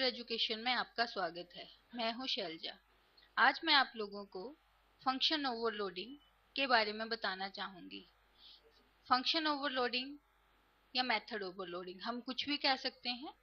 Computer education में आपका स्वागत है। मैं हूं शैलजा। आज मैं आप लोगों को फंक्शन ओवरलोडिंग के बारे में बताना चाहूंगी। फंक्शन ओवरलोडिंग या मेथड ओवरलोडिंग हम कुछ भी कह सकते हैं।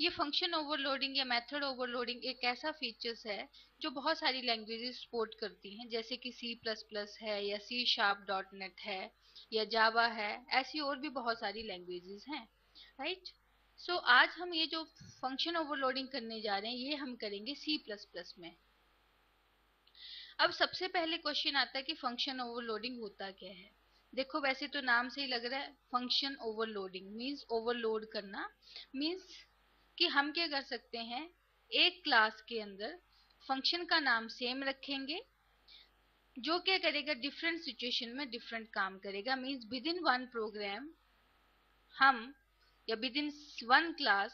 ये फंक्शन ओवरलोडिंग या मेथड ओवरलोडिंग एक ऐसा फीचर्स है जो बहुत सारी लैंग्वेजेस सपोर्ट करती हैं, जैसे कि C++ है या C#.NET है या जावा है। ऐसी और भी बहुत सारी लैंग्वेजेस हैं, राइट। सो आज हम ये जो फंक्शन ओवरलोडिंग करने जा रहे हैं ये हम करेंगे C++ में। अब सबसे पहले क्वेश्चन आता है कि फंक्शन ओवरलोडिंग होता क्या है। देखो, वैसे तो नाम से ही लग रहा है फंक्शन ओवरलोडिंग मींस ओवरलोड करना। मींस कि हम क्या कर सकते हैं, एक क्लास के अंदर फंक्शन का नाम सेम रखेंगे जो क्या करेगा, डिफरेंट सिचुएशन में डिफरेंट काम करेगा। Means within one program हम या विद इन वन क्लास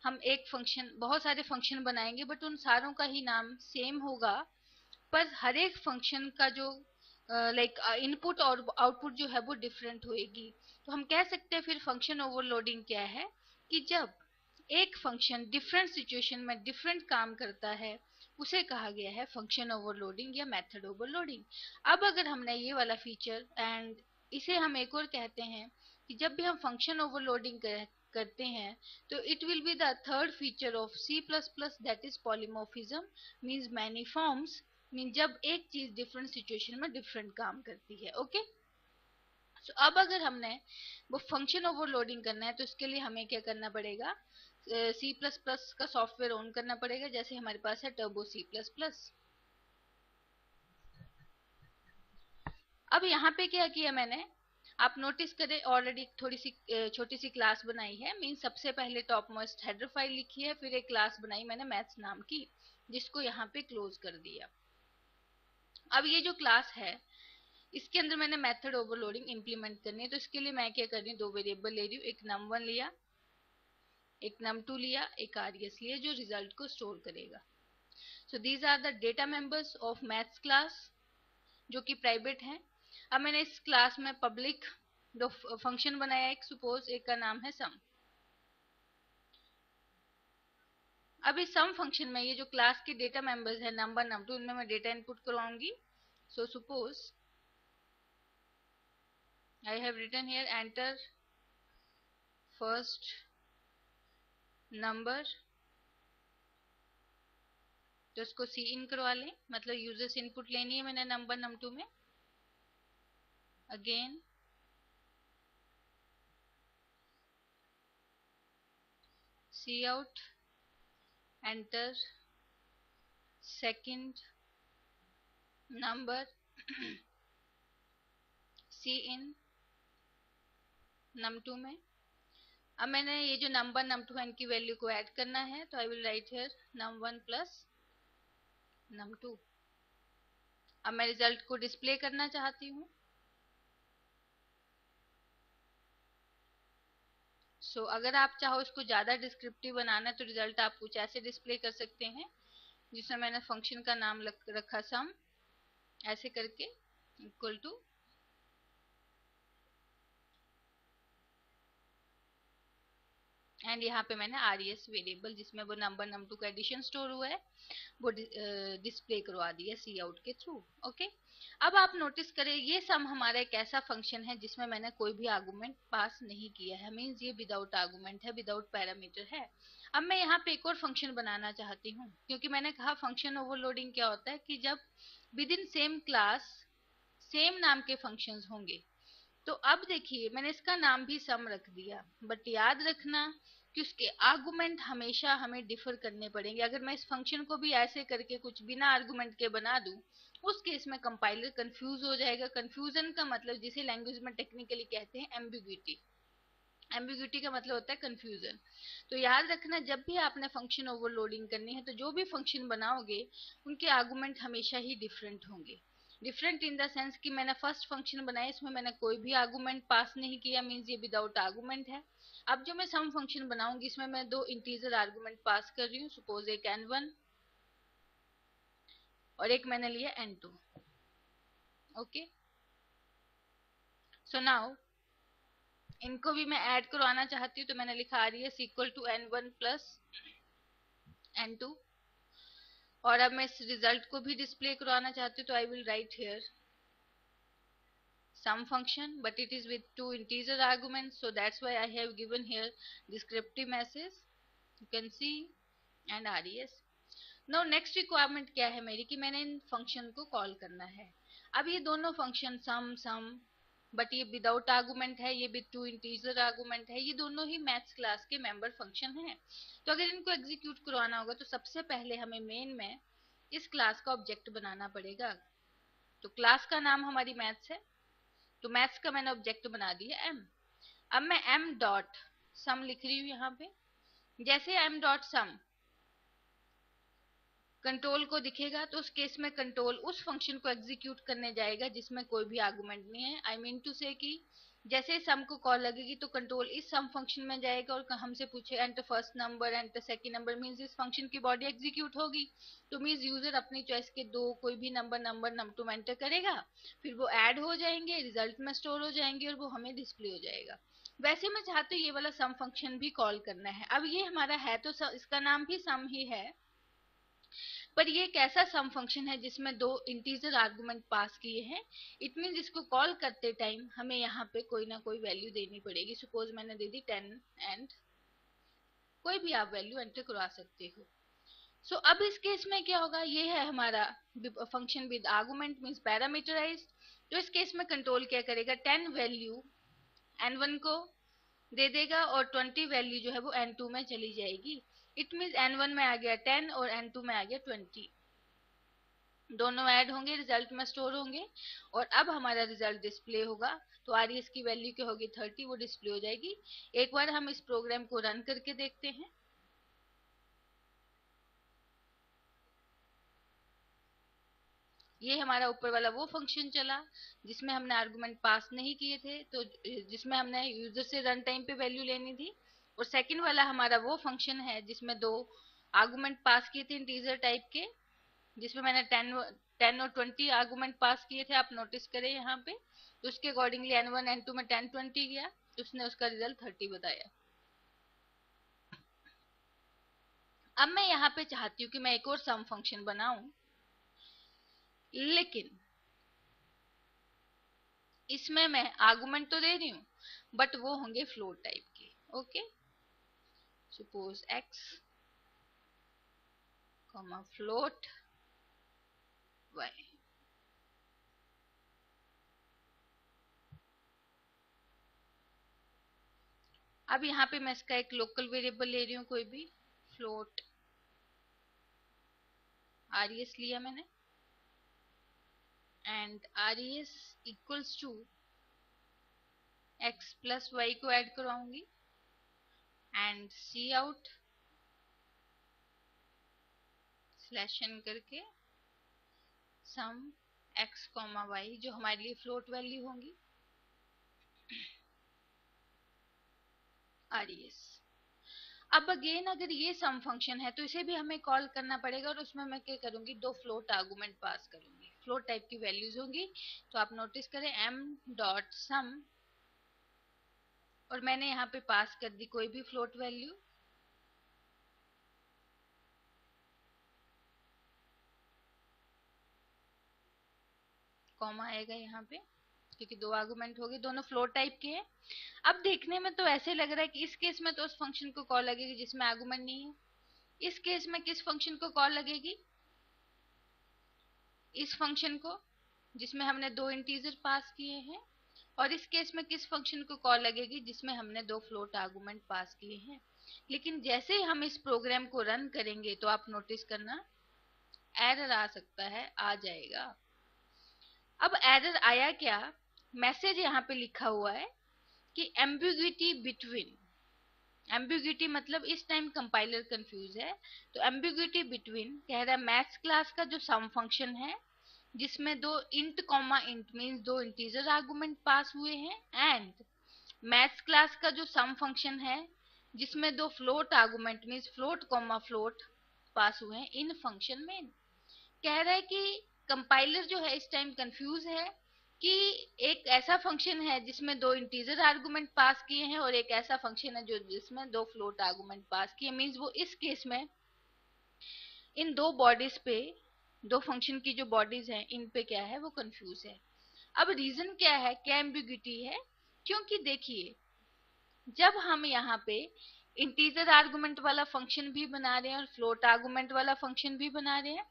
हम एक फंक्शन, बहुत सारे फंक्शन बनाएंगे बट उन सारों का ही नाम सेम होगा, पर हर एक फंक्शन का जो लाइक इनपुट और आउटपुट जो है वो डिफरेंट होएगी। तो हम कह सकते हैं फिर फंक्शन ओवरलोडिंग क्या है कि जब एक फंक्शन डिफरेंट सिचुएशन में डिफरेंट काम करता है उसे कहा गया है फंक्शन ओवरलोडिंग या मेथड ओवरलोडिंग। अब अगर हमने ये वाला फीचर एंड इसे हम एक और कहते हैं कि जब भी हम फंक्शन ओवरलोडिंग करते हैं तो it will be the third feature of C++, that is polymorphism means many forms. Mean जब एक चीज डिफरेंट सिचुएशन में डिफरेंट काम करती है। ओके, सो अब अगर हमने वो फंक्शन ओवरलोडिंग करना है तो इसके लिए हमें क्या करना पड़ेगा, C++ का सॉफ्टवेयर ऑन करना पड़ेगा। जैसे हमारे पास है टर्बो C++। अब यहाँ पे क्या किया मैंने, आप नोटिस करें ऑलरेडी थोड़ी सी छोटी सी क्लास बनाई है। मीन सबसे पहले टॉप मोस्ट हेडर फाइल लिखी है, फिर एक क्लास बनाई मैंने मैथ्स नाम की, जिसको यहाँ पे क्लोज कर दिया। अब ये जो क्लास है इसके अंदर मैंने मेथड ओवरलोडिंग इंप्लीमेंट करनी है, तो इसके लिए मैं क्या कर रही हूँ, दो वेरिएबल ले रही हूँ। एक num1 लिया, एक num2 लिया, एक rs लिया जो रिजल्ट को स्टोर करेगा। So these are the data members of maths class जो कि प्राइवेट है। अब मैंने इस क्लास में पब्लिक दो फंक्शन बनाया, एक सपोज एक का नाम है सम। अब इस सम फंक्शन में ये जो क्लास के डेटा मेंबर्स है num1 num2, इनमें मैं डेटा इनपुट करवाऊंगी। So suppose I have written here enter first number, तो इसको सी इन करवा लें, मतलब यूजर्स इनपुट लेनी है मैंने num1 num2 में। Again cout enter second number cin num2 में। अब मैंने ये जो num1 num2 है इनकी वैल्यू को ऐड करना है, तो I will write here num1 plus num2। अब मैं रिजल्ट को डिस्प्ले करना चाहती हूँ। सो अगर आप चाहो इसको ज्यादा डिस्क्रिप्टिव बनाना तो रिजल्ट आप कुछ ऐसे डिस्प्ले कर सकते हैं, जिसमें मैंने फंक्शन का नाम रखा सम, ऐसे करके इक्वल टू एंड यहाँ पे मैंने res वेरिएबल जिसमें वो नंबर num2 का एडिशन स्टोर हुआ है वो डिस्प्ले करवा दिया सी आउट के थ्रू। ओके, अब आप नोटिस करें ये सम हमारा एक ऐसा फंक्शन है जिसमें मैंने कोई भी आर्गुमेंट पास नहीं किया है। मींस ये विदाउट आर्गुमेंट है, विदाउट पैरामीटर है। अब मैं यहाँ पे एक और फंक्शन बनाना चाहती हूँ, क्योंकि मैंने कहा फंक्शन ओवरलोडिंग क्या होता है कि जब with in same class same नाम के फंक्शंस होंगे। तो अब देखिए मैंने इसका नाम भी सम रख दिया, बट याद रखना कि उसके आर्गुमेंट हमेशा हमें डिफर करने पड़ेंगे। अगर मैं इस फंक्शन को भी ऐसे करके कुछ बिना आर्गुमेंट के बना दूं, उस केस में कंपाइलर कंफ्यूज हो जाएगा। कंफ्यूजन का मतलब जिसे लैंग्वेज में टेक्निकली कहते हैं एम्बिग्यूटी। एम्बिग्यूटी का मतलब होता है कंफ्यूजन। तो याद रखना जब भी आपने फंक्शन ओवरलोडिंग करनी है तो जो भी फंक्शन बनाओगे उनके आर्गुमेंट हमेशा ही डिफरेंट होंगे। डिफरेंट इन द सेंस कि मैंने फर्स्ट फंक्शन बनाया इसमें मैंने कोई भी आर्गुमेंट पास नहीं किया, मींस ये विदाउट आर्गुमेंट है। अब जो मैं सम फंक्शन बनाऊंगी इसमें मैं दो इंटीजर आर्गुमेंट पास कर रही हूँ, सपोज एक n1 और एक मैंने लिया n2। ओके, सो नाउ इनको भी मैं ऐड करवाना चाहती हूँ, तो मैंने लिखा res equal to n1 plus n2। और अब मैं इस रिजल्ट को भी डिस्प्ले करवाना चाहती हूँ, तो I will write here sum function, but it is with two integer arguments, so that's why I have given here descriptive message, you can see, and res। Now next requirement क्या है मेरी कि मैंने इन function को call करना है। अब ये दोनों फंक्शन सम बट ये विदाउट आर्गुमेंट है, ये विद टू इंटीजर आर्गुमेंट है, ये दोनों ही मैथ्स क्लास के मेंबर फंक्शन हैं। तो अगर इनको एग्जीक्यूट करवाना होगा तो सबसे पहले हमें मेन में इस क्लास का ऑब्जेक्ट बनाना पड़ेगा। तो क्लास का नाम हमारी मैथ्स है, तो मैथ्स का मैंने ऑब्जेक्ट बना दिया एम। अब मैं एम डॉट सम लिख रही हूँ यहाँ पे। जैसे एम डॉट सम कंट्रोल को दिखेगा तो उस केस में कंट्रोल उस फंक्शन को एग्जीक्यूट करने जाएगा जिसमें कोई भी आर्गुमेंट नहीं है। आई मीन टू से कि जैसे सम को कॉल लगेगी तो कंट्रोल इस सम फंक्शन में जाएगा और हमसे पूछे enter first number enter second number, means इस फंक्शन की बॉडी एग्जीक्यूट होगी। तो मींस यूजर अपनी चॉइस के दो कोई भी नंबर टू एंटर करेगा, फिर वो ऐड हो जाएंगे, रिजल्ट में स्टोर हो जाएंगे और वो हमें डिस्प्ले हो जाएगा। वैसे मैं चाहती हूँ ये वाला सम फंक्शन भी कॉल करना है। अब ये हमारा है तो इसका नाम भी सम ही है, पर ये एक ऐसा सम फंक्शन है जिसमें दो इंटीजर आर्गुमेंट पास किए हैं। इट मीन इसको कॉल करते टाइम हमें यहाँ पे कोई ना कोई वैल्यू देनी पड़ेगी। सपोज मैंने दे दी 10 एंड कोई भी आप वैल्यू एंटर करवा सकते हो। सो अब इस केस में क्या होगा, ये है हमारा function with argument means parameterized. तो इस केस में कंट्रोल क्या करेगा, 10 वैल्यू n1 को दे देगा और 20 वैल्यू जो है वो n2 में चली जाएगी। इट मीन्स n1 में आ गया 10 और n2 में आ गया 20, दोनों ऐड होंगे, रिजल्ट में स्टोर होंगे और अब हमारा रिजल्ट डिस्प्ले होगा। तो आरएस की वैल्यू क्या होगी 30, वो डिस्प्ले हो जाएगी। एक बार हम इस प्रोग्राम को रन करके देखते हैं। ये हमारा ऊपर वाला वो फंक्शन चला जिसमें हमने आर्गुमेंट पास नहीं किए थे, तो जिसमें हमने यूजर से रन टाइम पे वैल्यू लेनी थी। और सेकंड वाला हमारा वो फंक्शन है जिसमें दो आर्गुमेंट पास किए थे इंटीजर टाइप के, जिसमें मैंने 10 और 20 आर्गुमेंट पास किए थे, आप नोटिस करें यहाँ पे। तो उसके अकॉर्डिंगली n1 n2 में 10 20 गया, तो उसने उसका रिजल्ट 30 बताया। अब मैं यहाँ पे चाहती हूँ कि मैं एक और सम फंक्शन बनाऊं, लेकिन इसमें मैं आर्गुमेंट तो दे रही हूँ बट वो होंगे फ्लोट टाइप के। Okay, suppose x comma float y। अब यहाँ पे मैं इसका एक लोकल वेरिएबल ले रही हूँ, कोई भी फ्लोट res लिया मैंने, and res equals to x plus y को ऐड करवाऊंगी and cout slash n करके सम x कॉमा y जो हमारे लिए फ्लोट वैल्यू होंगी res। अब अगेन अगर ये सम फंक्शन है तो इसे भी हमें कॉल करना पड़ेगा और उसमें मैं क्या करूंगी, दो फ्लोट आर्गुमेंट पास करूंगी, फ्लोट टाइप की वैल्यूज होंगी। तो आप नोटिस करें m डॉट सम और मैंने यहाँ पे पास कर दी कोई भी फ्लोट वैल्यू, कॉमा आएगा यहाँ पे क्योंकि दो आर्गुमेंट हो गए, दोनों फ्लोट टाइप के हैं। अब देखने में तो ऐसे लग रहा है कि इस केस में तो उस फंक्शन को कॉल लगेगी जिसमें आर्गुमेंट नहीं है, इस केस में किस फंक्शन को कॉल लगेगी, इस फंक्शन को जिसमें हमने दो इंटीजर पास किए हैं, और इस केस में किस फंक्शन को कॉल लगेगी जिसमें हमने दो फ्लोट आर्गुमेंट पास किए हैं। लेकिन जैसे ही हम इस प्रोग्राम को रन करेंगे तो आप नोटिस करना एरर आ सकता है, आ जाएगा। अब एरर आया क्या, मैसेज यहाँ पे लिखा हुआ है कि एम्बिग्विटी बिटवीन, एम्बिग्विटी मतलब इस टाइम कंपाइलर कंफ्यूज है, तो एम्बिग्विटी बिटवीन कह रहा है मैथ्स क्लास का जो सम फंक्शन है जिसमें दो इंट कॉमा इंट मींस दो इंटीजर आर्गुमेंट पास हुए हैं, एंड मैथ्स क्लास का जो सम फंक्शन है जिसमें दो float argument means float comma float pass हुए हैं इन फंक्शन में। कह रहा है कि कंपाइलर जो है इस टाइम कंफ्यूज है कि एक ऐसा फंक्शन है जिसमें दो इंटीजर आर्गुमेंट पास किए हैं और एक ऐसा फंक्शन है जो जिसमें दो फ्लोट आर्गुमेंट पास किए, मींस वो इस केस में इन दो बॉडीज पे, दो फंक्शन की जो बॉडीज हैं इन पे क्या है वो कंफ्यूज है। अब रीजन क्या है, क्या एम्बिग्यूटी है? क्योंकि देखिए, जब हम यहाँ पे इंटीजर आर्गुमेंट वाला फंक्शन भी बना रहे हैं और फ्लोट आर्गुमेंट वाला फंक्शन भी बना रहे हैं,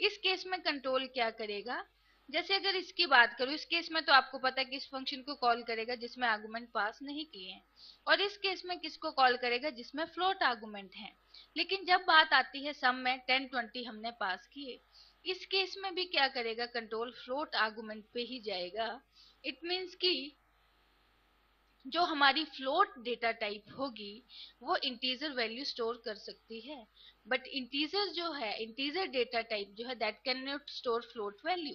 इस केस में कंट्रोल क्या करेगा? जैसे अगर इसकी बात करूं, इस केस में तो आपको पता है कि इस फंक्शन को कॉल करेगा जिसमें आर्गुमेंट पास नहीं किए हैं, और इस केस में किसको कॉल करेगा? जिसमें फ्लोट आर्गुमेंट है। लेकिन जब बात आती है सम में 10 20 हमने पास किए, इस केस में भी क्या करेगा? कंट्रोल फ्लोट आर्गुमेंट पे ही जाएगा। इट मीन्स कि जो हमारी फ्लोट डेटा टाइप होगी वो इंटीजर वैल्यू स्टोर कर सकती है, बट इंटीजर जो है, इंटीजर डेटा टाइप जो है, that can not store float value.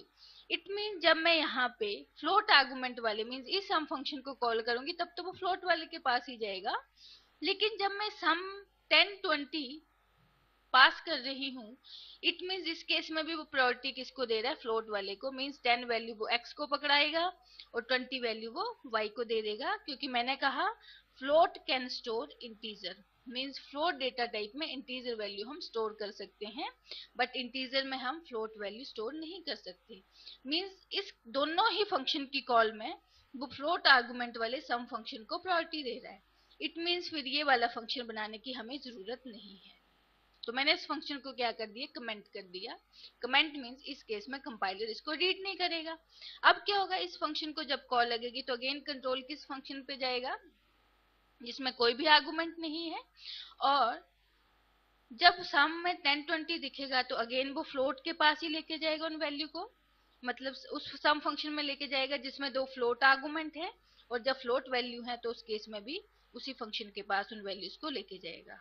It mean जब मैं यहाँ पे फ्लोट आर्गुमेंट वाले मीन्स इस सम फंक्शन को कॉल करूंगी तब तो वो फ्लोट वाले के पास ही जाएगा। लेकिन जब मैं सम 10 20 पास कर रही हूँ, इट मीन्स इस केस में भी वो प्रायोरिटी किसको दे रहा है? फ्लोट वाले को। मीन्स 10 वैल्यू वो x को पकड़ाएगा और 20 वैल्यू वो y को दे देगा, क्योंकि मैंने कहा float can store integer. Means float data type में इंटीजर वैल्यू हम स्टोर कर सकते हैं, बट इंटीजर में हम फ्लोट वैल्यू स्टोर नहीं कर सकते। मीन्स इस दोनों ही फंक्शन की कॉल में वो फ्लोट आर्गुमेंट वाले सम फंक्शन को प्रायोरिटी दे रहा है। इट मीन्स फिर ये वाला फंक्शन बनाने की हमें जरूरत नहीं है। तो मैंने इस फंक्शन को क्या कर दिया? कमेंट कर दिया। कमेंट मींस इस केस में कंपाइलर इसको रीड नहीं करेगा। अब क्या होगा? इस फंक्शन को जब कॉल लगेगी तो अगेन कंट्रोल किस फंक्शन पे जाएगा? जिसमें कोई भी आर्गुमेंट नहीं है। और जब सम में 10 20 दिखेगा तो अगेन वो फ्लोट के पास ही लेके जाएगा उन वैल्यू को, मतलब उस सम फंक्शन में लेके जाएगा जिसमें दो फ्लोट आर्गुमेंट है, और जब फ्लोट वैल्यू है तो उस केस में भी उसी फंक्शन के पास उन वैल्यूज को लेके जाएगा।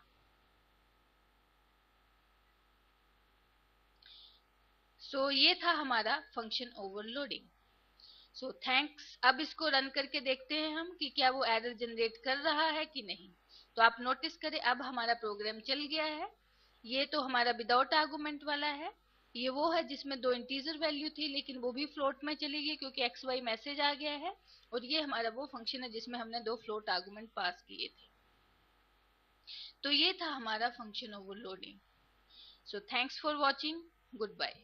सो ये था हमारा फंक्शन ओवरलोडिंग। So thanks. अब इसको रन करके देखते हैं हम कि क्या वो एरर जनरेट कर रहा है कि नहीं। तो आप नोटिस करें अब हमारा प्रोग्राम चल गया है। ये तो हमारा विदाउट आर्गुमेंट वाला है। ये वो है जिसमें दो इंटीजर वैल्यू थी लेकिन वो भी फ्लोट में चली गई क्योंकि एक्स वाई मैसेज आ गया है। और ये हमारा वो फंक्शन है जिसमें हमने दो फ्लोट आर्गुमेंट पास किए थे। तो ये था हमारा function overloading. So thanks for watching. Good bye.